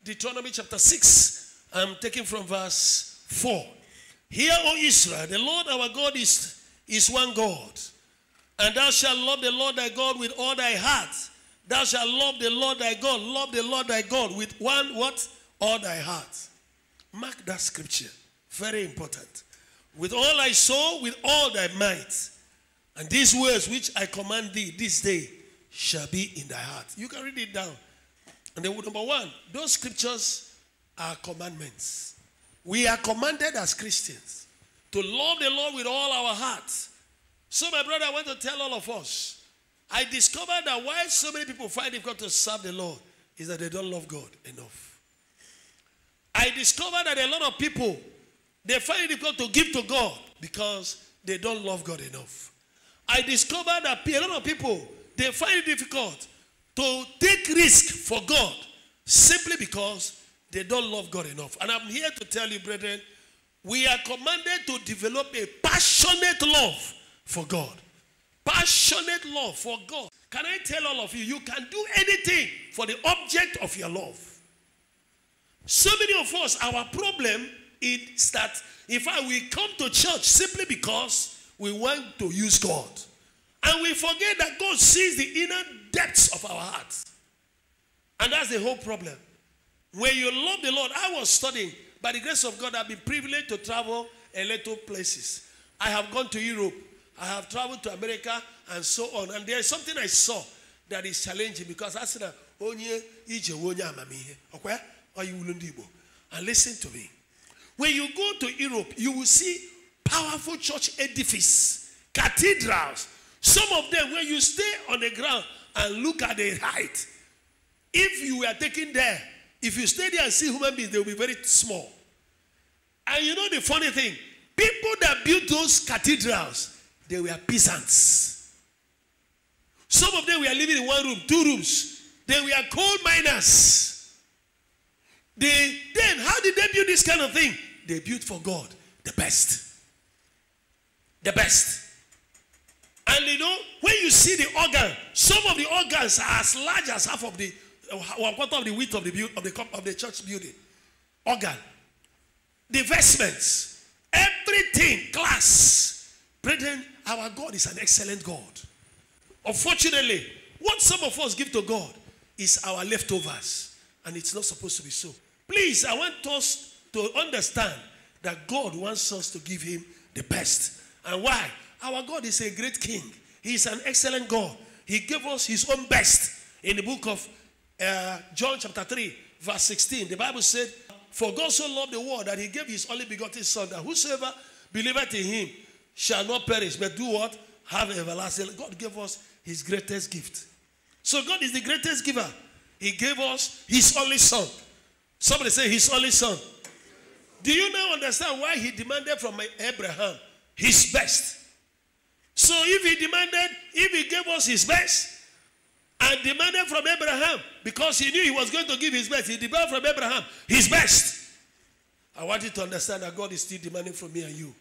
Deuteronomy chapter 6. I'm taking from verse 4. Hear, O Israel, the Lord our God is one God. And thou shalt love the Lord thy God with all thy heart. Thou shalt love the Lord thy God. Love the Lord thy God with one what? All thy heart. Mark that scripture. Very important. With all thy soul, with all thy might. And these words which I command thee this day shall be in thy heart. You can read it down. And then number one, those scriptures are commandments. We are commanded as Christians to love the Lord with all our hearts. So my brother, I want to tell all of us, I discovered that why so many people find it difficult to serve the Lord is that they don't love God enough. I discovered that a lot of people, they find it difficult to give to God because they don't love God enough. I discovered that a lot of people, they find it difficult to take risk for God simply because they don't love God enough. And I'm here to tell you, brethren, we are commanded to develop a passionate love for God. Passionate love for God. Can I tell all of you, you can do anything for the object of your love. So many of us, our problem is that, in fact, we come to church simply because we want to use God. And we forget that God sees the inner depths of our hearts. And that's the whole problem. When you love the Lord, I was studying. By the grace of God, I've been privileged to travel a little places. I have gone to Europe. I have traveled to America and so on. And there is something I saw that is challenging because I said, and listen to me. When you go to Europe, you will see powerful church edifices, cathedrals. Some of them, when you stay on the ground and look at the height, if you were taken there, if you stay there and see human beings, they will be very small. And you know the funny thing, people that built those cathedrals, they were peasants. Some of them were living in 1 room, 2 rooms. They were coal miners. Then how did they build this kind of thing? They built for God the best. The best. And you know, when you see the organ, some of the organs are as large as half of the, or quarter of the width of the church building. Organ. The vestments. Everything. Class. Brethren, our God is an excellent God. Unfortunately, what some of us give to God is our leftovers. And it's not supposed to be so. Please, I want us to understand that God wants us to give him the best. And why? Our God is a great king. He is an excellent God. He gave us his own best. In the book of John chapter 3, verse 16, the Bible said, for God so loved the world that he gave his only begotten son, that whosoever believeth in him shall not perish, but do what? Have everlasting. God gave us his greatest gift. So God is the greatest giver. He gave us his only son. Somebody say his only son. Do you now understand why he demanded from Abraham his best? So if he gave us his best and demanded from Abraham, because he knew he was going to give his best, he demanded from Abraham his best. I want you to understand that God is still demanding from me and you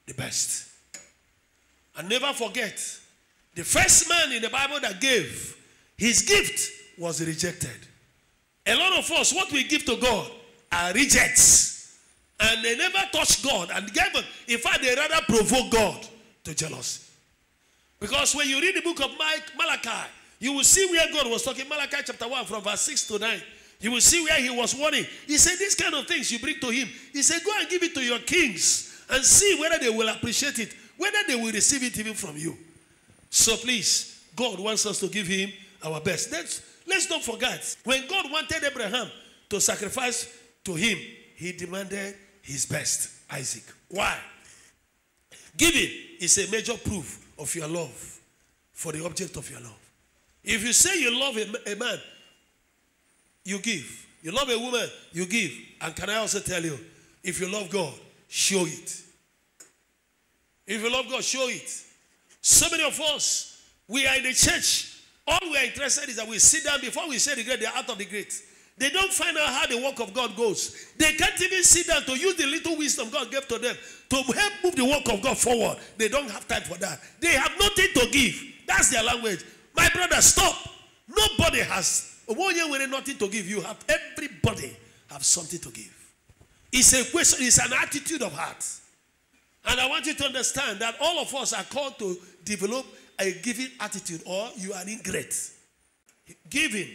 the best. And never forget, the first man in the Bible that gave, his gift was rejected. A lot of us, what we give to God are rejects. And they never touch God. And gave, in fact, they rather provoke God to jealousy. Because when you read the book of Malachi, you will see where God was talking. Malachi chapter 1 from verse 6 to 9. You will see where he was warning. He said, these kind of things you bring to him. He said, go and give it to your kings and see whether they will appreciate it, whether they will receive it even from you. So please, God wants us to give him our best. Let's not forget, when God wanted Abraham to sacrifice to him, he demanded his best, Isaac. Why? Giving is a major proof of your love for the object of your love. If you say you love a man, you give. You love a woman, you give. And can I also tell you, if you love God, show it. If you love God, show it. So many of us, we are in the church. All we are interested is that we sit down before we say the great, they are out of the great. They don't find out how the work of God goes. They can't even sit down to use the little wisdom God gave to them to help move the work of God forward. They don't have time for that. They have nothing to give. That's their language. My brother, stop. Nobody has nothing to give. You have, everybody have something to give. It's a question, it's an attitude of heart. And I want you to understand that all of us are called to develop a giving attitude, or you are ingrate. Giving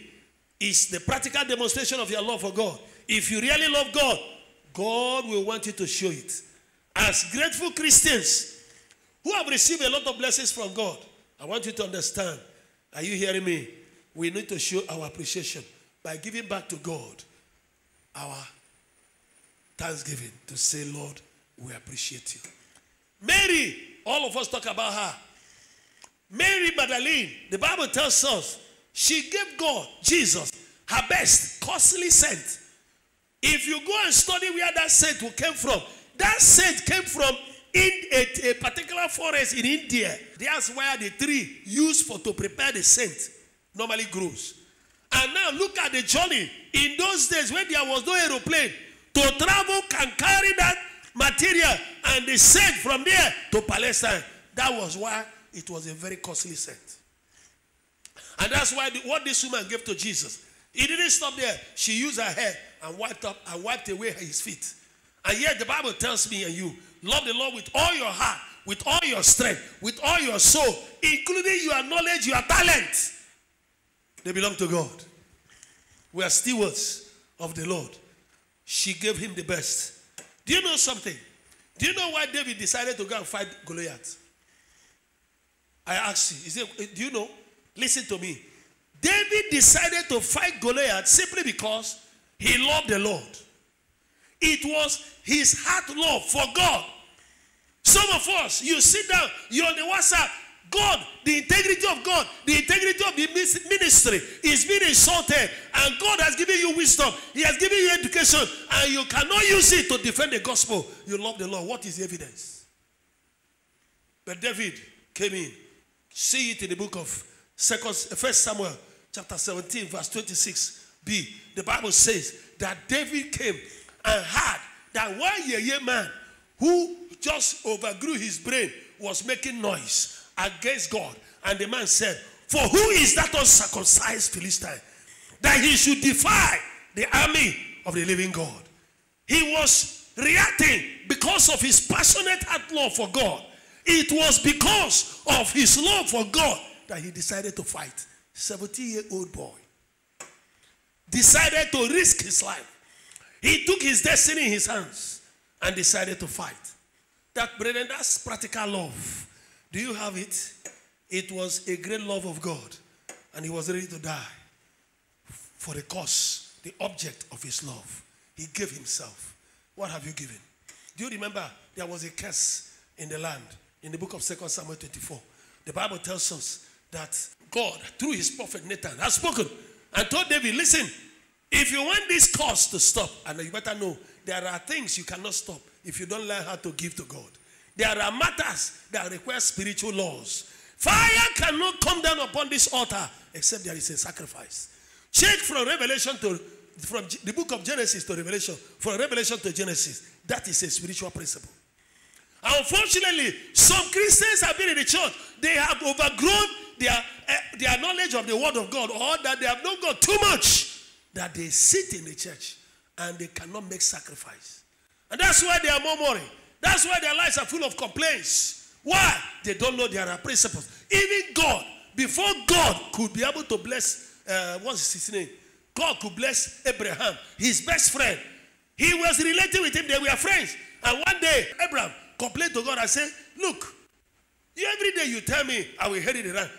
is the practical demonstration of your love for God. If you really love God, God will want you to show it. As grateful Christians who have received a lot of blessings from God, I want you to understand, are you hearing me? We need to show our appreciation by giving back to God our thanksgiving, to say, Lord, we appreciate you. Mary, all of us talk about her. Mary Magdalene, the Bible tells us, she gave God, Jesus, her best, costly scent. If you go and study where that scent came from, that scent came from in a particular forest in India. That's where the tree used to prepare the scent normally grows. And now look at the journey. In those days when there was no aeroplane, to travel can carry that material and the scent from there to Palestine. That was why it was a very costly scent. And that's why what this woman gave to Jesus, it didn't stop there. She used her hair and wiped away his feet. And yet the Bible tells me and you, love the Lord with all your heart, with all your strength, with all your soul, including your knowledge, your talent. They belong to God. We are stewards of the Lord. She gave him the best. Do you know something? Do you know why David decided to go and fight Goliath? I asked you, do you know? Listen to me. David decided to fight Goliath simply because he loved the Lord. It was his heart love for God. Some of us, you sit down, you're on the WhatsApp, God, the integrity of God, the integrity of the ministry is being insulted, and God has given you wisdom, he has given you education, and you cannot use it to defend the gospel. You love the Lord. What is the evidence? But David came in. See it in the book of 1 Samuel chapter 17 verse 26b. The Bible says that David came and heard that one Yeye man who just overgrew his brain was making noise against God. And the man said, for who is that uncircumcised Philistine that he should defy the army of the living God? He was reacting because of his passionate heart love for God. It was because of his love for God that he decided to fight. 17-year-old boy decided to risk his life. He took his destiny in his hands and decided to fight. That, brethren, that's practical love. Do you have it? It was a great love of God, and he was ready to die for the cause, the object of his love. He gave himself. What have you given? Do you remember there was a curse in the land in the book of 2 Samuel 24? The Bible tells us that God, through his prophet Nathan, has spoken and told David, listen, if you want this curse to stop, and you better know, there are things you cannot stop if you don't learn how to give to God. There are matters that require spiritual laws. Fire cannot come down upon this altar except there is a sacrifice. Check from the book of Genesis to Revelation, from Revelation to Genesis. That is a spiritual principle. Unfortunately, some Christians have been in the church. They have overgrown their knowledge of the word of God, or that they have known God too much, that they sit in the church and they cannot make sacrifice. And that's why they are murmuring. That's why their lives are full of complaints. Why? They don't know there are principles. Even God, before God could be able to bless, what's his name? God could bless Abraham, his best friend. He was relating with him. They were friends. And one day, Abraham complained to God and said, look, every day you tell me I will inherit the land.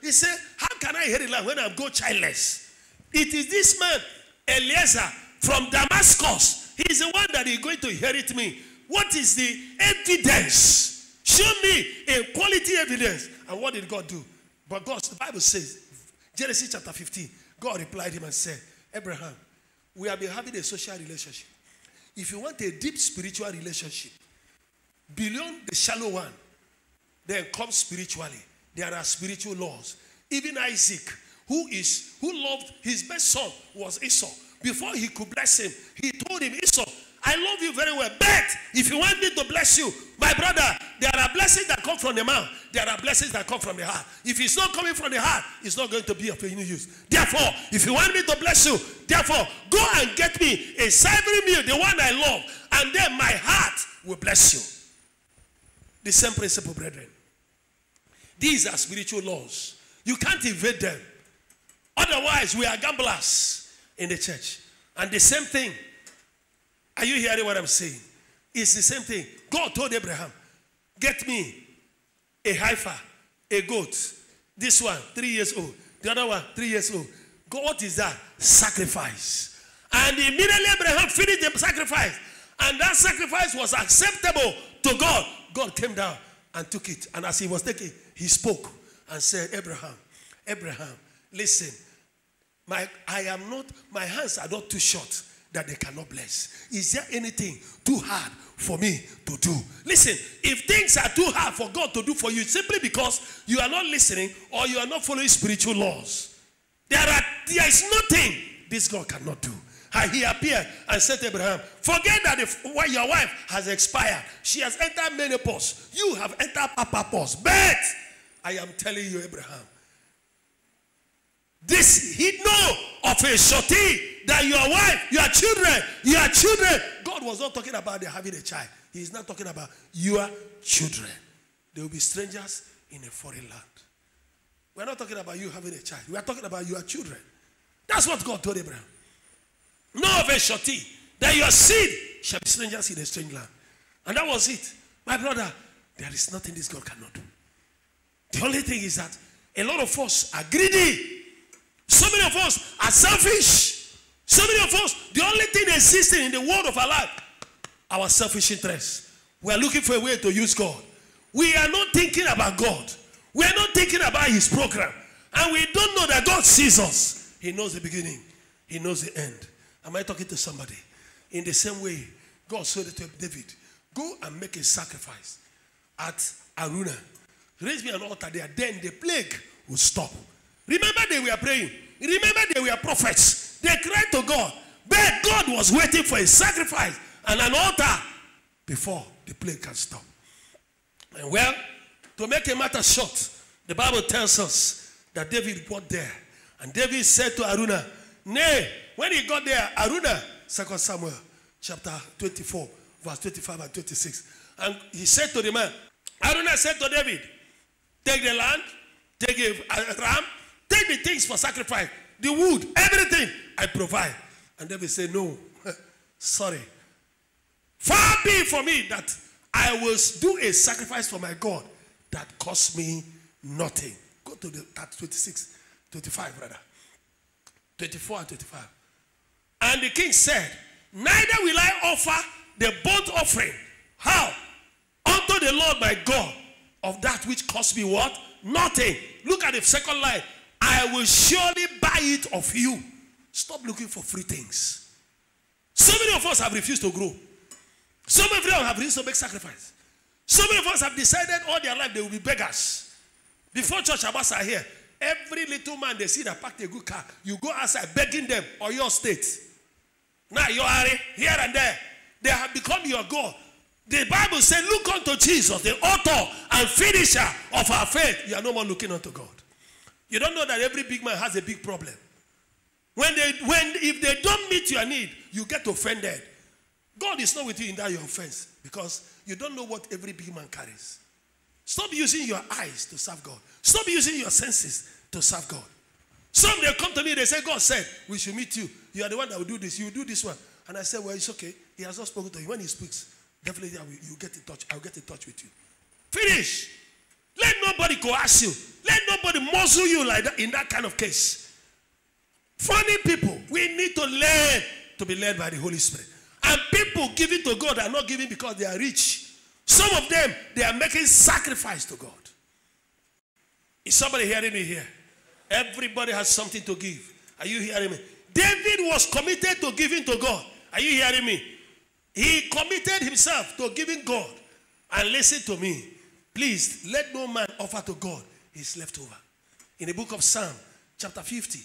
He said, how can I inherit the land when I go childless? It is this man, Eliezer, from Damascus. He is the one that is going to inherit me. What is the evidence? Show me a quality evidence. And what did God do? But God, the Bible says, Genesis chapter 15, God replied him and said, Abraham, we have been having a social relationship. If you want a deep spiritual relationship, beyond the shallow one, then come spiritually. There are spiritual laws. Even Isaac, who loved his best son was Esau. Before he could bless him, he told him, Esau, I love you very well. But if you want me to bless you, my brother, there are blessings that come from the mouth. There are blessings that come from the heart. If it's not coming from the heart, it's not going to be of any use. Therefore, if you want me to bless you, therefore, go and get me a savory meal, the one I love, and then my heart will bless you. The same principle, brethren. These are spiritual laws. You can't evade them. Otherwise, we are gamblers in the church. And the same thing, are you hearing what I'm saying? It's the same thing. God told Abraham, get me a heifer, a goat. This one, 3 years old. The other one, 3 years old. God, what is that? Sacrifice. And immediately Abraham finished the sacrifice. And that sacrifice was acceptable to God. God came down and took it. And as he was taking, he spoke and said, Abraham, Abraham, listen, my hands are not too short that they cannot bless. Is there anything too hard for me to do? Listen, if things are too hard for God to do for you, simply because you are not listening or you are not following spiritual laws, there is nothing this God cannot do. And he appeared and said to Abraham, forget that your wife has expired. She has entered menopause. You have entered papapause. But I am telling you, Abraham, this he know of a surety that your wife, your children. God was not talking about their having a child. He is not talking about your children. They will be strangers in a foreign land. We are not talking about you having a child. We are talking about your children. That's what God told Abraham. Know of a surety that your seed shall be strangers in a strange land. And that was it. My brother, there is nothing this God cannot do. The only thing is that a lot of us are greedy. So many of us are selfish. So many of us, the only thing existing in the world of our life, our selfish interests. We are looking for a way to use God. We are not thinking about God. We are not thinking about his program. And we don't know that God sees us. He knows the beginning. He knows the end. Am I talking to somebody? In the same way, God said to David, go and make a sacrifice at Aruna. Raise me an altar there. Then the plague will stop. Remember they were praying. Remember they were prophets. They cried to God. But God was waiting for a sacrifice and an altar before the plague can stop. And well, to make a matter short, the Bible tells us that David got there. And David said to Aruna, nay, when he got there, Aruna, 2 Samuel chapter 24, verse 25 and 26. And he said to the man, Aruna said to David, take the land, take a ram, take the things for sacrifice, the wood, everything I provide. And David said, no, sorry. Far be it from me that I will do a sacrifice for my God that costs me nothing. Go to that 26, 25, brother. 24 and 25. And the king said, neither will I offer the burnt offering. How? Unto the Lord my God of that which costs me what? Nothing. Look at the second line. I will surely buy it of you. Stop looking for free things. So many of us have refused to grow. So many of us have refused to make sacrifice. So many of us have decided all their life they will be beggars. Before church abbas are here, every little man they see that parked a good car, you go outside begging them or your state. Now you are here and there. They have become your God. The Bible said, look unto Jesus, the author and finisher of our faith. You are no more looking unto God. You don't know that every big man has a big problem. If they don't meet your need, you get offended. God is not with you in that your offense because you don't know what every big man carries. Stop using your eyes to serve God. Stop using your senses to serve God. Some they come to me, they say, God said, we should meet you. You are the one that will do this. You will do this one. And I said, well, it's okay. He has not spoken to you. When he speaks, definitely you get in touch. I'll get in touch with you. Finish. Let nobody coerce you. Let nobody muzzle you like that in that kind of case. Funny people, we need to learn to be led by the Holy Spirit. And people giving to God are not giving because they are rich. Some of them, they are making sacrifice to God. Is somebody hearing me here? Everybody has something to give. Are you hearing me? David was committed to giving to God. Are you hearing me? He committed himself to giving God. And listen to me. Please, let no man offer to God his leftover. In the book of Psalm, chapter 50,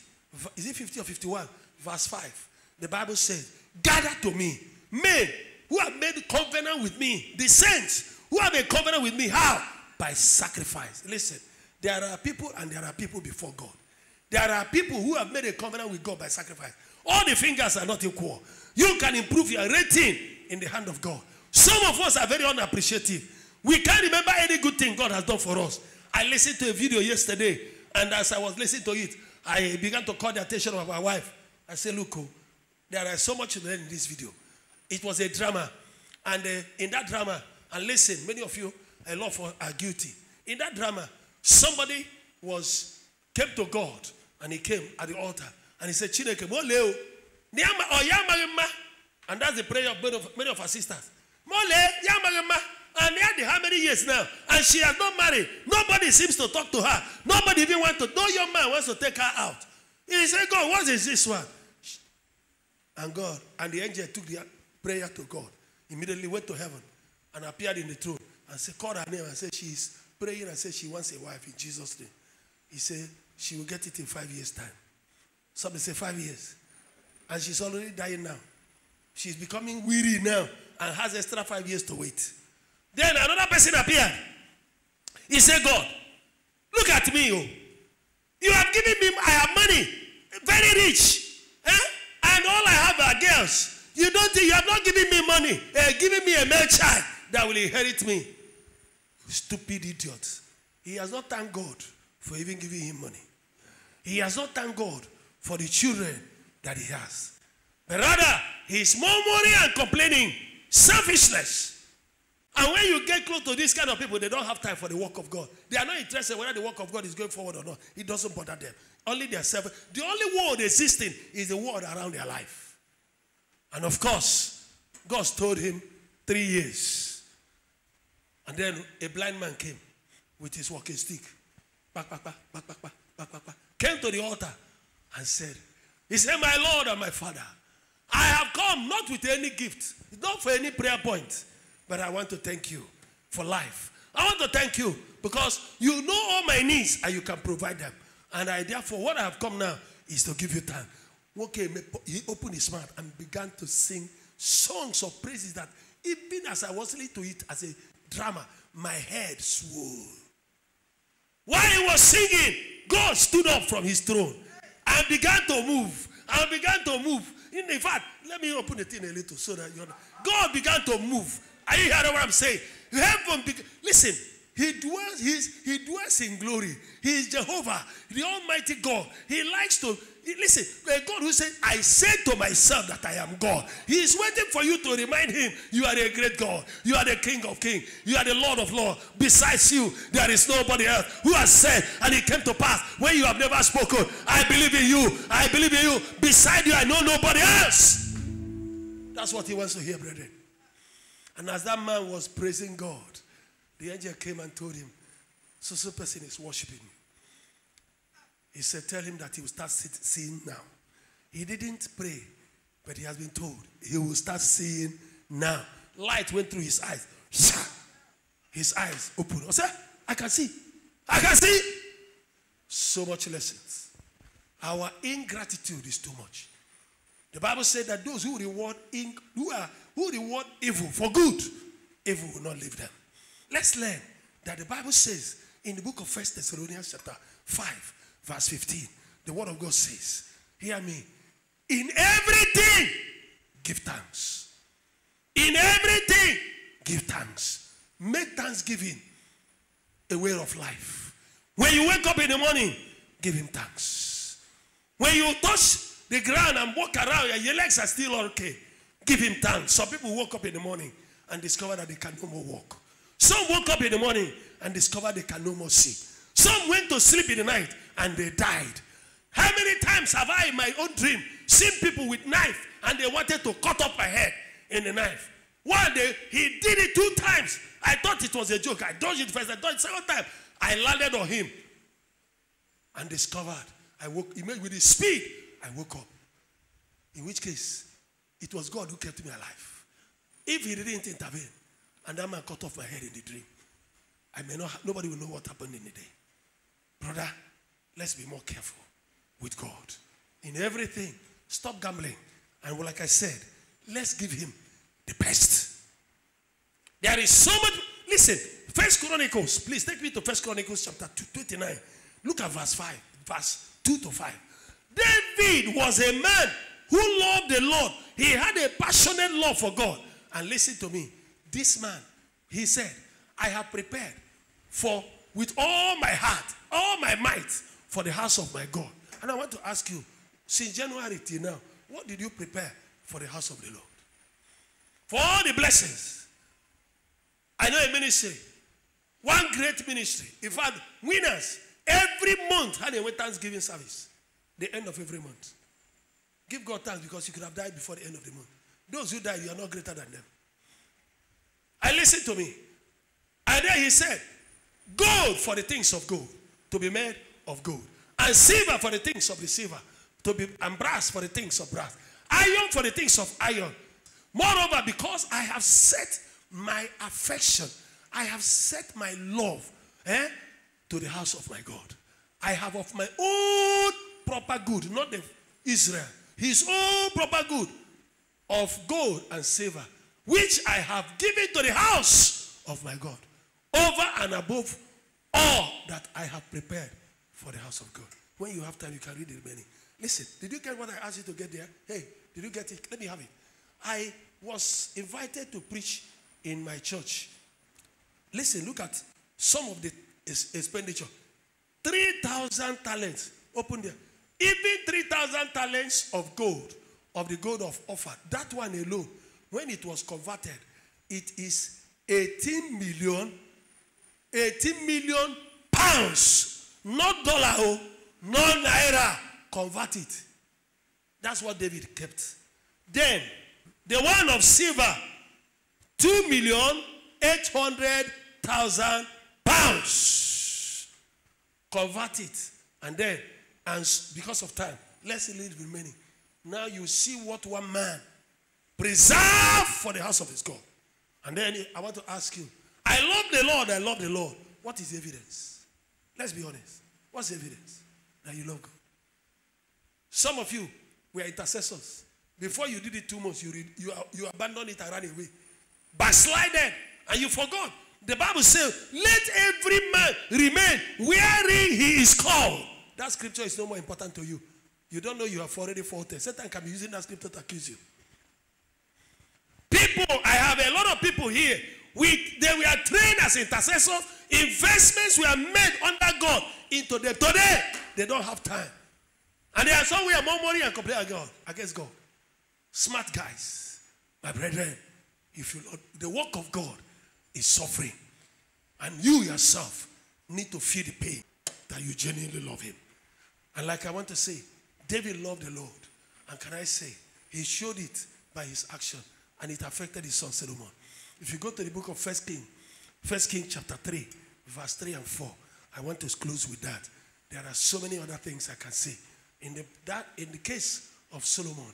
is it 50 or 51? Verse 5. The Bible says, gather to me men who have made covenant with me, the saints who have a covenant with me. How? By sacrifice. Listen, there are people and there are people before God. There are people who have made a covenant with God by sacrifice. All the fingers are not equal. You can improve your rating in the hand of God. Some of us are very unappreciative. We can't remember any good thing God has done for us. I listened to a video yesterday, and as I was listening to it, I began to call the attention of my wife. I said, look, there is so much to learn in this video. It was a drama. And in that drama, and listen, many of you, a lot are guilty. In that drama, somebody came to God, and he came at the altar, and he said, Chineke, mo leo, and that's the prayer of many of our sisters. Mo le, yamagema. And how many years now? And she has not married. Nobody seems to talk to her. Nobody even wants to. No young man wants to take her out. He said, God, what is this one? And God, and the angel took the prayer to God. Immediately went to heaven and appeared in the throne and said, called her name and said, she's praying and said she wants a wife in Jesus' name. He said, she will get it in 5 years' time. Somebody say 5 years. And she's already dying now. She's becoming weary now and has extra 5 years to wait. Then another person appeared. He said, God, look at me. Oh. You have given me, I have money, very rich. And all I have are girls. You don't think you have not given me money, giving me a male child that will inherit me. Stupid idiot. He has not thanked God for even giving him money. He has not thanked God for the children that he has. But rather, he is murmuring and complaining, selfishness. And when you get close to these kind of people, they don't have time for the work of God. They are not interested whether the work of God is going forward or not. It doesn't bother them. Only their self. The only world existing is the world around their life. And of course, God told him 3 years. And then a blind man came with his walking stick. Came to the altar and said, he said, my Lord and my Father, I have come not with any gift, not for any prayer point. But I want to thank you for life. I want to thank you because you know all my needs and you can provide them. And therefore, what I have come now is to give you thanks. Okay, he opened his mouth and began to sing songs of praises that even as I was listening to it as a drama, my head swelled. While he was singing, God stood up from his throne and began to move. And began to move. In fact, let me open the thing a little so that you know. God began to move. Are you hearing what I'm saying? Listen, he dwells in glory. He is Jehovah, the Almighty God. He likes to, listen, a God who said, I said to myself that I am God. He is waiting for you to remind him, you are a great God. You are the King of Kings. You are the Lord of Lords. Besides you, there is nobody else who has said, and it came to pass when you have never spoken. I believe in you. I believe in you. Beside you, I know nobody else. That's what he wants to hear, brethren. And as that man was praising God, the angel came and told him, so person is worshiping me. He said, tell him that he will start seeing now. He didn't pray, but he has been told he will start seeing now. Light went through his eyes. His eyes opened. I said, I can see. I can see. So much lessons. Our ingratitude is too much. The Bible said that those who reward evil for good, evil will not leave them. Let's learn that the Bible says in the book of 1 Thessalonians chapter 5, verse 15, the word of God says, hear me, in everything, give thanks. In everything, give thanks. Make thanksgiving a way of life. When you wake up in the morning, give him thanks. When you touch the ground and walk around and your legs are still okay, give him thanks. Some people woke up in the morning and discover that they can no more walk. Some woke up in the morning and discovered they can no more see. Some went to sleep in the night and they died. How many times have I in my own dream seen people with knife and they wanted to cut off my head in the knife? One day, he did it 2 times. I thought it was a joke. I dodged it first. I dodged it second time. I landed on him and discovered. I woke, with his speed, I woke up. In which case, it was God who kept me alive. If he didn't intervene, and that man cut off my head in the dream, nobody will know what happened in the day. Brother, let's be more careful with God. In everything, stop gambling. And like I said, let's give him the best. There is so much. Listen, First Chronicles, please take me to First Chronicles chapter 29. Look at verse 5, verse 2 to 5. David was a man who loved the Lord. He had a passionate love for God. And listen to me. This man, he said, I have prepared with all my heart, all my might, for the house of my God. And I want to ask you, since January till now, what did you prepare for the house of the Lord? For all the blessings. I know a ministry, one great ministry. In fact, winners, every month had a Thanksgiving service. The end of every month. Give God thanks because you could have died before the end of the month. Those who died, you are not greater than them. And listen to me. And then he said, gold for the things of gold, to be made of gold. And silver for the things of the silver, and brass for the things of brass. Iron for the things of iron. Moreover, because I have set my affection, I have set my love to the house of my God. I have of my own proper good, not the Israel, his own proper good of gold and silver, which I have given to the house of my God, over and above all that I have prepared for the house of God. When you have time, you can read the remaining. Listen, did you get what I asked you to get there? Hey, did you get it? Let me have it. I was invited to preach in my church. Listen, look at some of the expenditure. 3,000 talents. Open there. Even 3,000 talents of gold, of the gold of Offer. That one alone, when it was converted, it is 18 million pounds. Not dollar, not naira. Convert it. That's what David kept. Then, the one of silver, 2,800,000 pounds. Convert it. And then, and because of time, let's leave the remaining. Now you see what one man preserved for the house of his God. And then I want to ask you, I love the Lord, I love the Lord. What is the evidence? Let's be honest. What's the evidence that you love God? Some of you were intercessors. Before you did it 2 months, you abandoned it and ran away. Backslided, and you forgot. The Bible says, let every man remain wherein he is called. That scripture is no more important to you. You don't know you have already faulted. Satan can be using that scripture to accuse you. People, I have a lot of people here. They were trained as intercessors. Investments were made under God into them. Today, they don't have time. And there are some who are murmuring and complaining against God. Smart guys, my brethren, if you Lord, the work of God is suffering. And you yourself need to feel the pain that you genuinely love him. And like I want to say, David loved the Lord. And can I say, he showed it by his action. And it affected his son Solomon. If you go to the book of 1 King chapter 3, verse 3 and 4, I want to close with that. There are so many other things I can say. In the case of Solomon,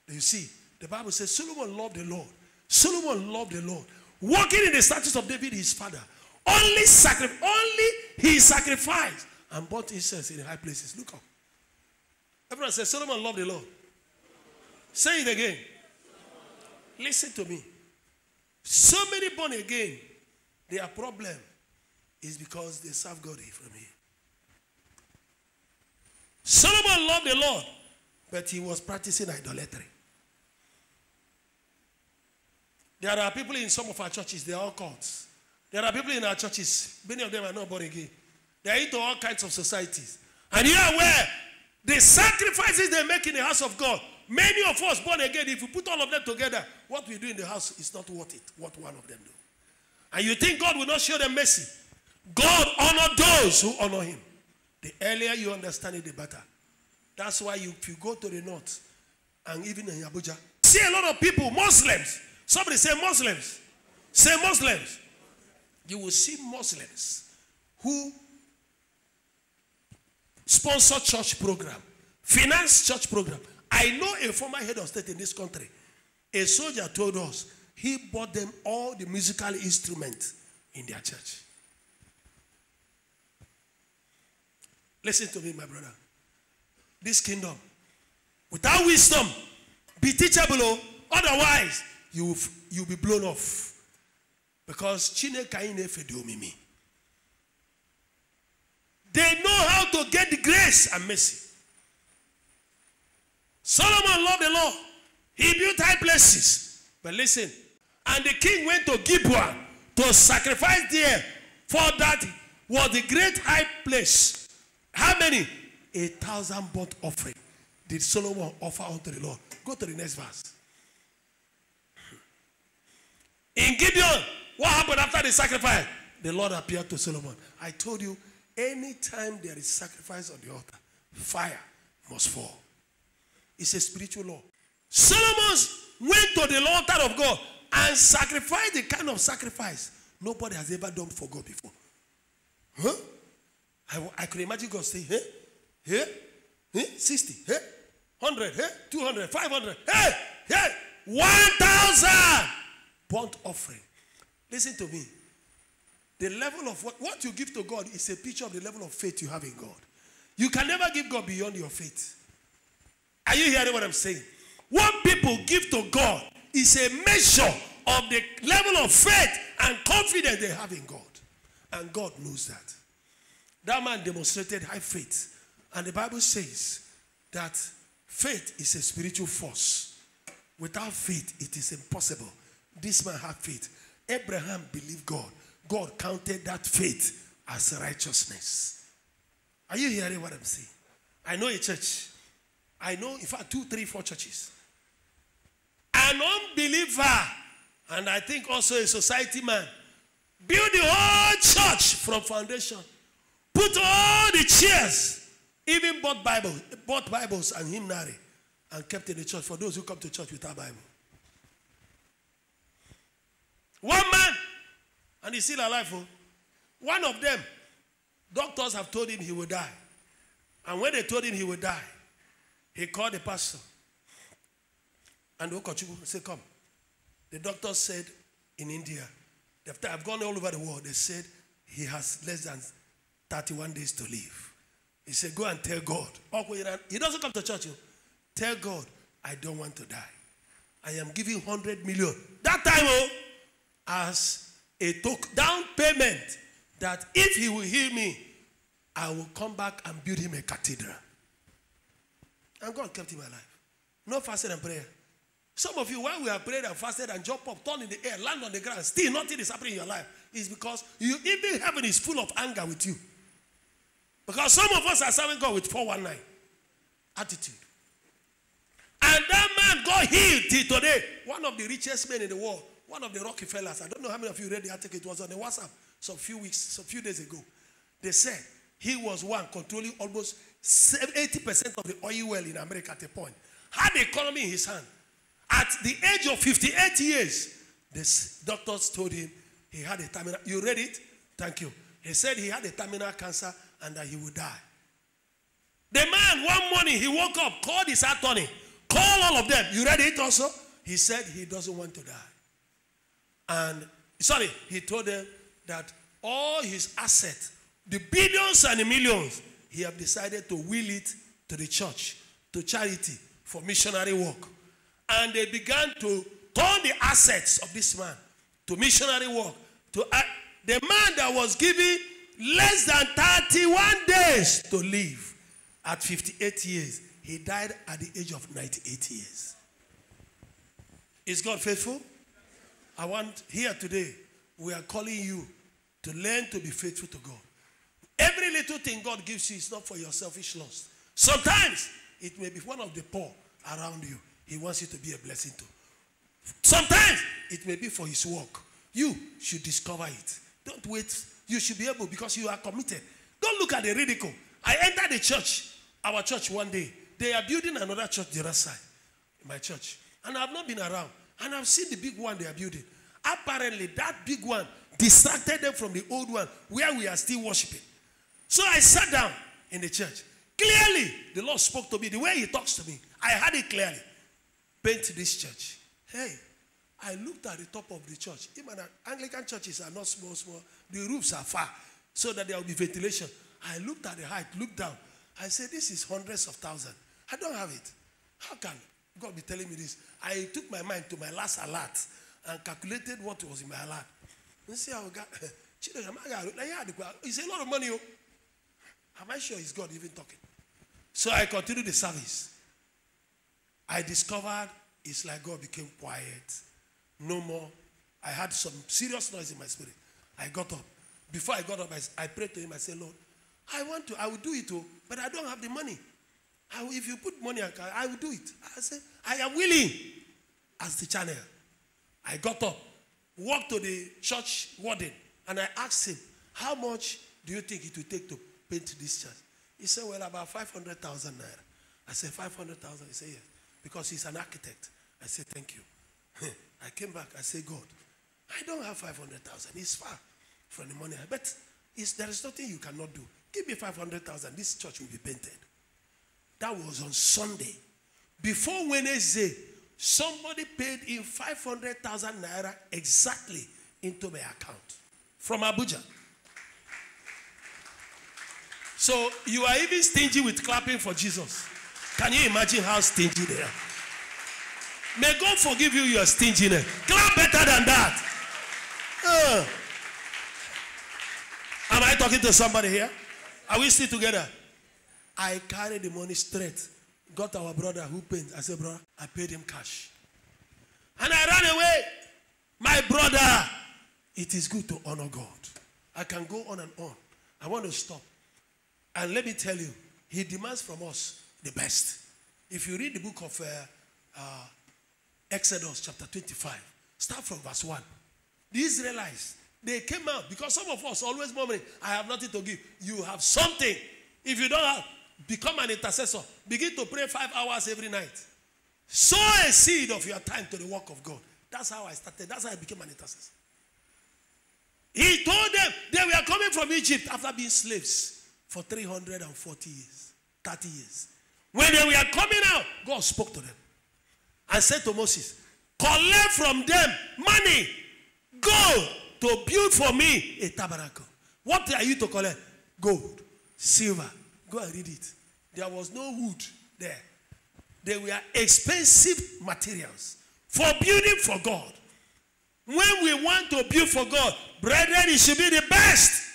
you see, the Bible says Solomon loved the Lord. Solomon loved the Lord. Walking in the statutes of David, his father. Only he sacrificed and burnt incense in the high places. Look up. Everyone says Solomon loved the Lord. Say it again. Listen to me. So many born again, their problem is because they serve God from here. Solomon loved the Lord, but he was practicing idolatry. There are people in some of our churches, they are all cults. There are people in our churches, many of them are not born again. They are into all kinds of societies. And you are aware, the sacrifices they make in the house of God, many of us born again, if you put all of them together, what we do in the house is not worth it, what one of them do. And you think God will not show them mercy. God honors those who honor him. The earlier you understand it, the better. That's why if you go to the north, and even in Abuja, see a lot of people, Muslims. Somebody say Muslims. Say Muslims. You will see Muslims who sponsor church program, finance church program. I know a former head of state in this country. A soldier told us he bought them all the musical instruments in their church. Listen to me, my brother. This kingdom, without wisdom, be teachable. Otherwise, you'll be blown off. Because they know how to get the grace and mercy. Solomon loved the Lord. He built high places. But listen, and the king went to Gibeah to sacrifice there, for that was the great high place. How many? 1,000 burnt offering did Solomon offer unto the Lord. Go to the next verse. In Gibeon, what happened after the sacrifice? The Lord appeared to Solomon. I told you, anytime there is sacrifice on the altar, fire must fall. It's a spiritual law. Solomon went to the altar of God and sacrificed the kind of sacrifice nobody has ever done for God before. Huh? I could imagine God saying, hey, hey, hey, 60, hey, 100, hey, 200, 500, hey, hey, 1,000 burnt offering. Listen to me. The level of what you give to God is a picture of the level of faith you have in God. You can never give God beyond your faith. Are you hearing what I'm saying? What people give to God is a measure of the level of faith and confidence they have in God. And God knows that. That man demonstrated high faith. And the Bible says that faith is a spiritual force. Without faith, it is impossible. This man had faith. Abraham believed God. God counted that faith as righteousness. Are you hearing what I'm saying? I know a church. I know, in fact, 2, 3, 4 churches. An unbeliever, and I think also a society man, built the whole church from foundation. Put all the chairs, even bought Bibles and hymnary, and kept in the church for those who come to church without Bible. One man, and he's still alive. Oh. One of them, doctors have told him he will die. And when they told him he will die, he called the pastor. And Ugochukwu said, come. The doctor said in India, after I've gone all over the world, they said he has less than 31 days to live. He said, go and tell God. He doesn't come to church. Tell God, I don't want to die. I am giving 100 million. That time, as a down payment, that if he will heal me, I will come back and build him a cathedral. And God kept him alive. No fasting and prayer. Some of you, while we have prayed and fasted and jump up, turn in the air, land on the ground, still nothing is happening in your life. It's because even heaven is full of anger with you. Because some of us are serving God with 419 attitude. And that man got healed till today. One of the richest men in the world, one of the Rockefellers. I don't know how many of you read the article. It was on the WhatsApp some few days ago. They said he was one controlling almost 80% of the oil well in America at a point. Had the economy in his hand. At the age of 58 years, the doctors told him he had a terminal. You read it? Thank you. He said he had a terminal cancer and that he would die. The man, one morning, he woke up, called his attorney, called all of them. You read it also? He said he doesn't want to die. And, he told them that all his assets, the billions and the millions, he have decided to will it to the church, to charity, for missionary work. And they began to turn the assets of this man to missionary work. To the man that was given less than 31 days to live at 58 years, he died at the age of 98 years. Is God faithful? I want here today, we are calling you to learn to be faithful to God. Every little thing God gives you is not for your selfish lust. Sometimes it may be one of the poor around you. He wants you to be a blessing to. Sometimes it may be for his work. You should discover it. Don't wait. You should be able, because you are committed. Don't look at the ridicule. I entered the church, our church one day. They are building another church the other side, my church. And I've not been around. And I've seen the big one they are building. Apparently, that big one distracted them from the old one where we are still worshiping. So I sat down in the church. Clearly, the Lord spoke to me. The way he talks to me, I heard it clearly. Paint this church. Hey, I looked at the top of the church. Even Anglican churches are not small. The roofs are far so that there will be ventilation. I looked at the height, looked down. I said, this is hundreds of thousands. I don't have it. How can God be telling me this. I took my mind to my last alert and calculated what was in my alert. You see how God, it's a lot of money. Am I sure it's God even talking? So I continued the service. I discovered it's like God became quiet. No more. I had some serious noise in my spirit. I got up. Before I got up, I prayed to him. I said, Lord, I will do it, but I don't have the money. If you put money, I will do it. I said, I am willing as the channel. I got up, walked to the church warden, and I asked him, how much do you think it will take to paint this church? He said, well, about 500,000 naira. I said, 500,000? He said, yes, because he's an architect. I said, thank you. I came back. I said, God, I don't have 500,000. It's far from the money. But there is nothing you cannot do. Give me 500,000. This church will be painted. That was on Sunday. Before Wednesday, somebody paid in 500,000 naira exactly into my account from Abuja. So you are even stingy with clapping for Jesus. Can you imagine how stingy they are? May God forgive you your stinginess. Clap better than that. Am I talking to somebody here? Are we still together? I carried the money straight. Got our brother who paid. I said, brother, I paid him cash. And I ran away. My brother, it is good to honor God. I can go on and on. I want to stop. And let me tell you, he demands from us the best. If you read the book of Exodus chapter 25, start from verse 1. The Israelites, they came out because some of us always murmuring, I have nothing to give. You have something. If you don't have, become an intercessor. Begin to pray 5 hours every night. Sow a seed of your time to the work of God. That's how I started. That's how I became an intercessor. He told them they were coming from Egypt after being slaves for 340 years, 30 years. When they were coming out, God spoke to them and said to Moses, collect from them money. Go to build for me a tabernacle. What are you to collect? Gold, silver. Go and read it. There was no wood there. They were expensive materials for building for God. When we want to build for God, brethren, it should be the best.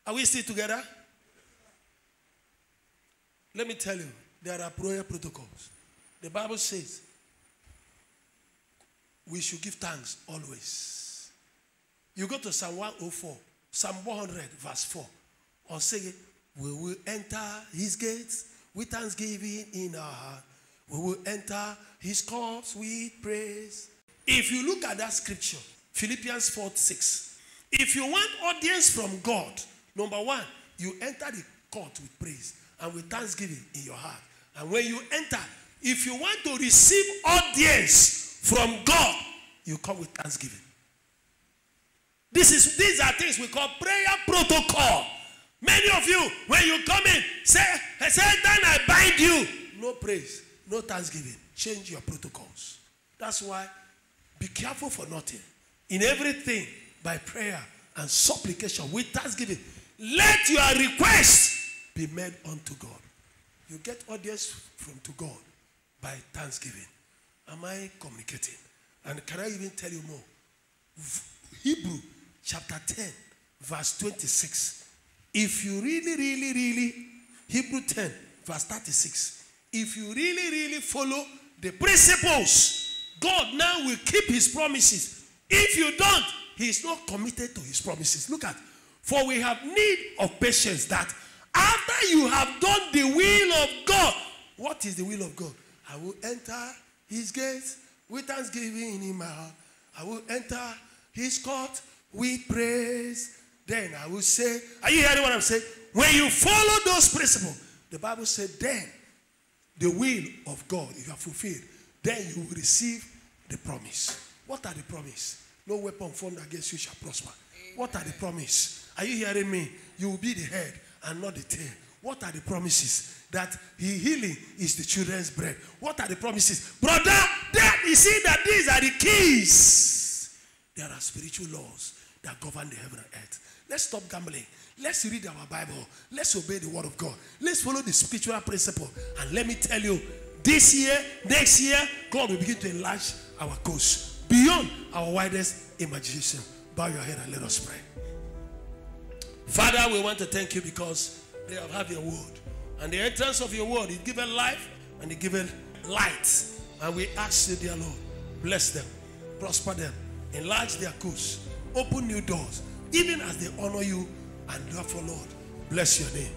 Are we still together? Let me tell you, there are prayer protocols. The Bible says we should give thanks always. You go to Psalm 104, Psalm 100, verse 4. Or say, we will enter his gates with thanksgiving in our heart. We will enter his courts with praise. If you look at that scripture, Philippians 4:6, if you want audience from God, number one, you enter the court with praise and with thanksgiving in your heart. And when you enter, if you want to receive audience from God, you come with thanksgiving. These are things we call prayer protocol. Many of you, when you come in, say, then I bind you. No praise, no thanksgiving. Change your protocols. That's why, be careful for nothing. In everything, by prayer and supplication, with thanksgiving, let your request be made unto God. You get audience to God by thanksgiving. Am I communicating? And can I even tell you more? Hebrew chapter 10, verse 26. If you really, Hebrew 10, verse 36, if you really follow the principles, God now will keep his promises. If you don't, he is not committed to his promises. Look at, for we have need of patience, that after you have done the will of God, what is the will of God? I will enter his gates with thanksgiving in my heart. I will enter his court with praise. Then I will say, are you hearing what I'm saying? When you follow those principles, the Bible said, then the will of God, if you are fulfilled, then you will receive the promise. What are the promises? No weapon formed against you shall prosper. Amen. What are the promises? Are you hearing me? You will be the head and not the tail. What are the promises? That healing is the children's bread. What are the promises? Brother, you see that these are the keys. There are spiritual laws. that govern the heaven and earth. Let's stop gambling. Let's read our Bible. Let's obey the word of God. Let's follow the spiritual principle. And let me tell you, this year, next year, God will begin to enlarge our coast beyond our widest imagination. Bow your head and let us pray. Father, we want to thank you because they have had your word. And the entrance of your word, it gives life and it gives light. And we ask you, dear Lord, bless them, prosper them, enlarge their coast, open new doors, even as they honor you. And therefore, Lord, bless your name.